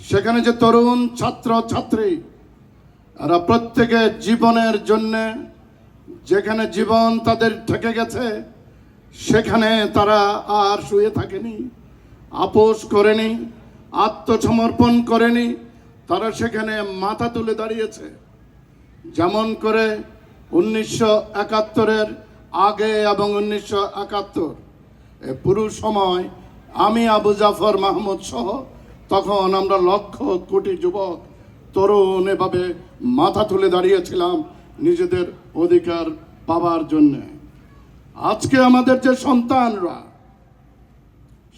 সেখানে যে তরুণ ছাত্র ছাত্রী এরা প্রত্যেকের জীবনের জন্যে যেখানে জীবন তাদের ঠেকে গেছে সেখানে তারা আর শুয়ে থাকেনি, আপোষ করেনি, আত্মসমর্পণ করেনি, তারা সেখানে মাথা তুলে দাঁড়িয়েছে। যেমন করে 1971-এর আগে এবং 1971 পুরো সময় আমি আবু জাফর মাহমুদ সহ তখন আমরা লক্ষ কোটি যুবক তরুণ এভাবে মাথা তুলে দাঁড়িয়েছিলাম নিজেদের অধিকার পাবার জন্যে। আজকে আমাদের যে সন্তানরা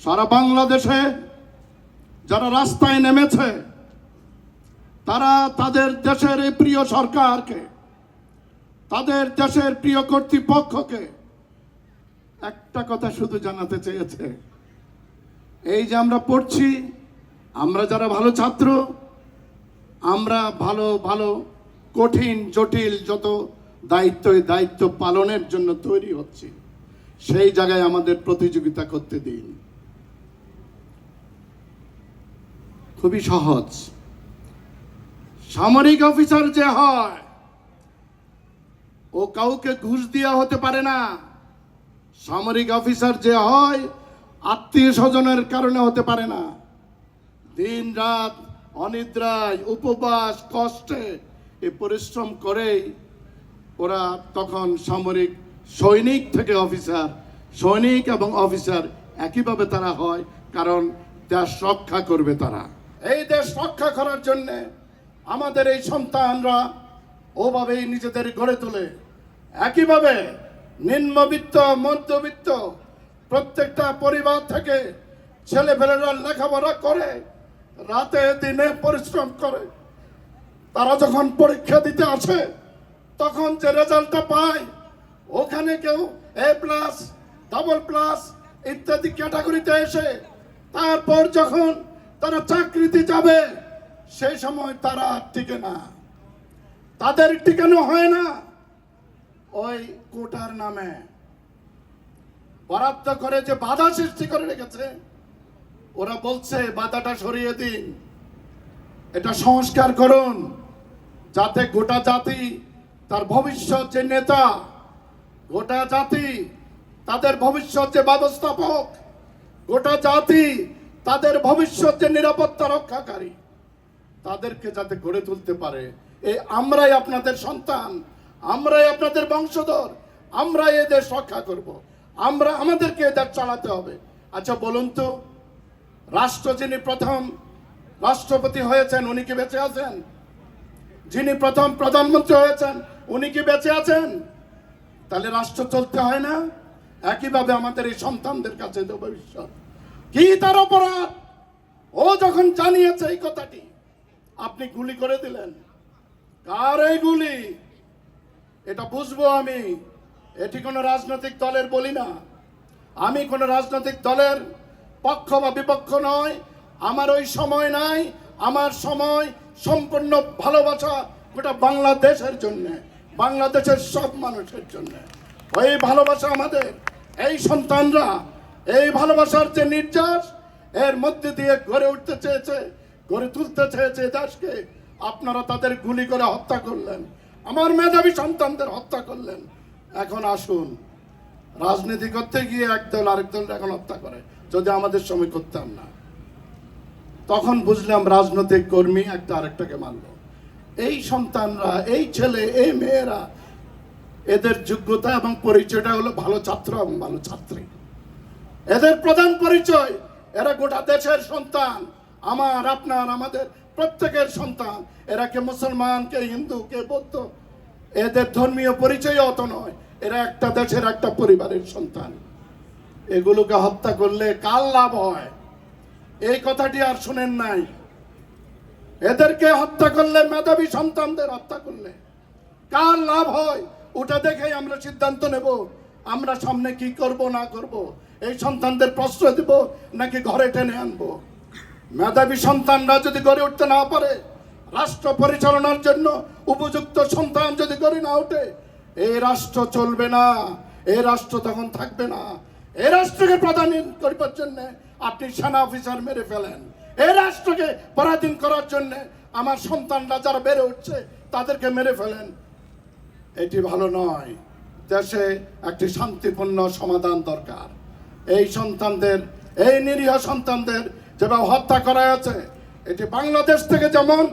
সারা বাংলাদেশে যারা রাস্তায় নেমেছে, তারা তাদের দেশের এই প্রিয় সরকারকে, তাদের দেশের প্রিয় কর্তৃপক্ষকে একটা কথা শুধু জানাতে চেয়েছে, এই যে আমরা পড়ছি, আমরা যারা ভালো ছাত্র, আমরা ভালো ভালো কঠিন জটিল যত দায়িত্ব পালনের জন্য তৈরি হচ্ছি, সেই জায়গায় আমাদের প্রতিযোগিতা করতে দিন। খুবই সহজ। সামরিক অফিসার যে হয় ও কাউকে ঘুষ দেওয়া হতে পারে না। সামরিক অফিসার যে হয় আত্মীয় স্বজনের কারণে হতে পারে না। দিন রাত অনিদ্রায় উপবাস কষ্টে এই পরিশ্রম করেই ওরা তখন সামরিক সৈনিক থেকে অফিসার, সৈনিক এবং অফিসার একইভাবে তারা হয়, কারণ দেশ রক্ষা করবে তারা। এই দেশ রক্ষা করার জন্য আমাদের এই সন্তানরা ওভাবেই নিজেদের গড়ে তোলে। একইভাবে নিম্নবিত্ত মধ্যবিত্ত প্রত্যেকটা পরিবার থেকে ছেলেপেলেরা লেখাপড়া করে, রাতে দিনে পরিশ্রম করে, তারা যখন পরীক্ষা দিতে আসে তখন যে রেজাল্টটা পায় ওখানে কেউ A+, AA+ ইত্যাদি ক্যাটাগরিতে এসে তারপর যখন তারা চাকরিতে যাবে সেই সময় তারা টিকে না, তাদের টিকানো হয় না। ওই কোটার নামে বরাদ্দ করে যে বাধা সৃষ্টি করে রেখেছে, ওরা বলছে বাধাটা সরিয়ে দিন, এটা সংস্কার করুন, যাতে গোটা জাতি তার ভবিষ্যৎ যে নেতা, গোটা জাতি তাদের ভবিষ্যৎ যে ব্যবস্থাপক, গোটা জাতি তাদের ভবিষ্যৎ যে নিরাপত্তা রক্ষাকারী, তাদেরকে যাতে গড়ে তুলতে পারে। এই আমরাই আপনাদের সন্তান, আমরাই আপনাদের বংশধর, আমরাই এই দেশ রক্ষা করব, আমাদেরকে এই দেশ চালাতে হবে। আচ্ছা বলুন তো, রাষ্ট্র যিনি প্রথম রাষ্ট্রপতি হয়েছেন উনি কি বেঁচে আছেন? যিনি প্রথম প্রধানমন্ত্রী হয়েছেন উনি কি বেঁচে আছেন? তাহলে রাষ্ট্র চলতে হয় না? একইভাবে আমাদের এই সন্তানদের কাছে ভবিষ্যৎ কি তার অপরাধ? ও যখন জানিয়েছে এই কথাটি, আপনি গুলি করে দিলেন। কার এই গুলি? এটা বুঝবো আমি। এটি কোনো রাজনৈতিক দলের বলি না, আমি কোনো রাজনৈতিক দলের পক্ষ বা বিপক্ষ নয়, আমার ওই সময় নাই। আমার সময় সম্পূর্ণ ভালোবাসা গোটা বাংলাদেশের জন্য, বাংলাদেশের সব মানুষের জন্য। ওই ভালোবাসা আমাদের এই সন্তানরা, এই ভালোবাসার যে নির্যাস এর মধ্যে দিয়ে গড়ে উঠতে চেয়েছে, গড়ে তুলতে চেয়েছে দেশকে, আপনারা তাদের গুলি করে হত্যা করলেন, আমার মেধাবী সন্তানদের হত্যা করলেন। এখন আসুন, রাজনীতি করতে গিয়ে একদল আরেক দল এখন হত্যা করে, যদি আমাদের সময় করতাম না তখন বুঝলাম রাজনৈতিক কর্মী একটা আরেকটাকে মারল। এই সন্তানরা, এই ছেলে, এই মেয়েরা, এদের যোগ্যতা এবং পরিচয়টা হলো ভালো ছাত্র এবং ভালো ছাত্রী। এদের প্রধান পরিচয় এরা গোটা দেশের সন্তান, আমার আপনার আমাদের প্রত্যেকের সন্তান। এরা কে মুসলমান, কে হিন্দু, কে বৌদ্ধ, এদের ধর্মীয় পরিচয় অত নয়, এরা একটা দেশের একটা পরিবারের সন্তান। এগুলোকে হত্যা করলে কার লাভ হয় এই কথাটি আর শুনেন নাই। এদেরকে হত্যা করলে, মেধাবী সন্তানদের হত্যা করলে কার লাভ হয় ওটা দেখেই আমরা সিদ্ধান্ত নেব আমরা সামনে কি করব না করব, এই সন্তানদের প্রশ্রয় দেব নাকি ঘরে টেনে আনবো। মেধাবী সন্তানরা যদি গড়ে উঠতে না পারে, রাষ্ট্র পরিচালনার জন্য উপযুক্ত সন্তান যদি গড়ে না ওঠে, এই রাষ্ট্র চলবে না, এই রাষ্ট্র তখন থাকবে না। এই রাষ্ট্রকে প্রাধান্য করবার জন্য আপনি সেনা অফিসার মেরে ফেলেন, এই রাষ্ট্রকে পরাধীন করার জন্য আমার সন্তানরা যারা বেড়ে উঠছে তাদেরকে মেরে ফেলেন, এটি ভালো নয়। দেশে একটি শান্তিপূর্ণ সমাধান দরকার। এই সন্তানদের, এই নিরীহ সন্তানদের যেভাবে হত্যা করা হয়েছে, এটি বাংলাদেশ থেকে যেমন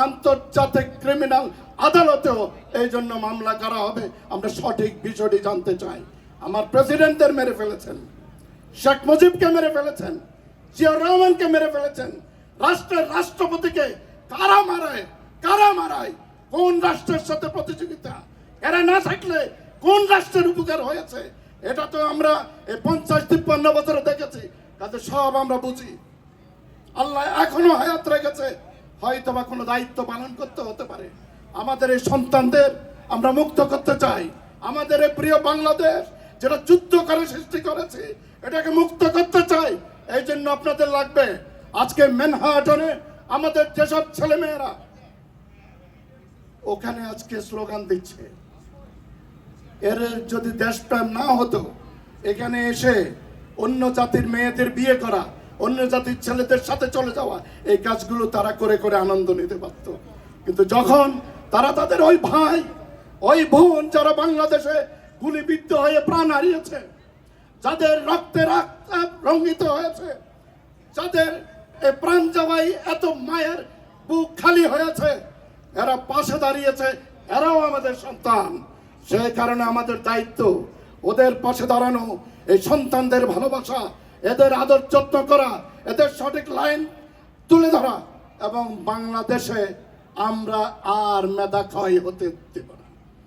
আন্তর্জাতিক ক্রিমিনাল আদালতেও এই জন্য মামলা করা হবে। আমরা সঠিক বিষয়টি জানতে চাই। আমার প্রেসিডেন্টদের মেরে ফেলেছেন, শেখ মুজিবকে মেরে ফেলেছেন, জিয়াউর রহমানকে মেরে ফেলেছেন, রাষ্ট্রের রাষ্ট্রপতিকে কারা মারায়, কোন রাষ্ট্রের সাথে প্রতিযোগিতা, এরা না থাকলে কোন রাষ্ট্রের উপকার হয়েছে, এটা তো আমরা এই 50-53 বছরে দেখেছি। কাজে সব আমরা বুঝি। আল্লাহ এখনো হায়াত রেখেছে, হয়তো বা কোনো দায়িত্ব পালন করতে হতে পারে। আমাদের এই সন্তানদের আমরা মুক্ত করতে চাই। আমাদের এই প্রিয় বাংলাদেশ যেটা যুদ্ধ করে সৃষ্টি করেছে, এটাকে মুক্ত করতে চাই। এই জন্য আপনাদের লাগবে আজকে ম্যানহাটনে আমাদের যেসব ছেলেমেয়েরা ওখানে আজকে স্লোগান দিচ্ছে, এর যদি দেশপ্রেম না হতো, এখানে এসে অন্য জাতির মেয়েদের বিয়ে করা, অন্য জাতির ছেলেদের সাথে চলে যাওয়া, এই কাজগুলো তারা করে করে আনন্দ নিতে পারত। কিন্তু যখন তারা তাদের ওই ভাই, ওই বোন যারা বাংলাদেশে গুলিবিদ্ধ হয়ে প্রাণ হারিয়েছে, যাদের রক্তে রঙ্গিত হয়েছে, যাদের প্রাণ যাওয়াই এত মায়ের বুক খালি হয়েছে, এরা পাশে দাঁড়িয়েছে, এরাও আমাদের সন্তান। সেই কারণে আমাদের দায়িত্ব ওদের পাশে দাঁড়ানো, এই সন্তানদের ভালোবাসা, এদের আদর যত্ন করা, এদের সঠিক লাইন তুলে ধরা, এবং বাংলাদেশে আমরা আর মেধা ক্ষয় হতে দেব।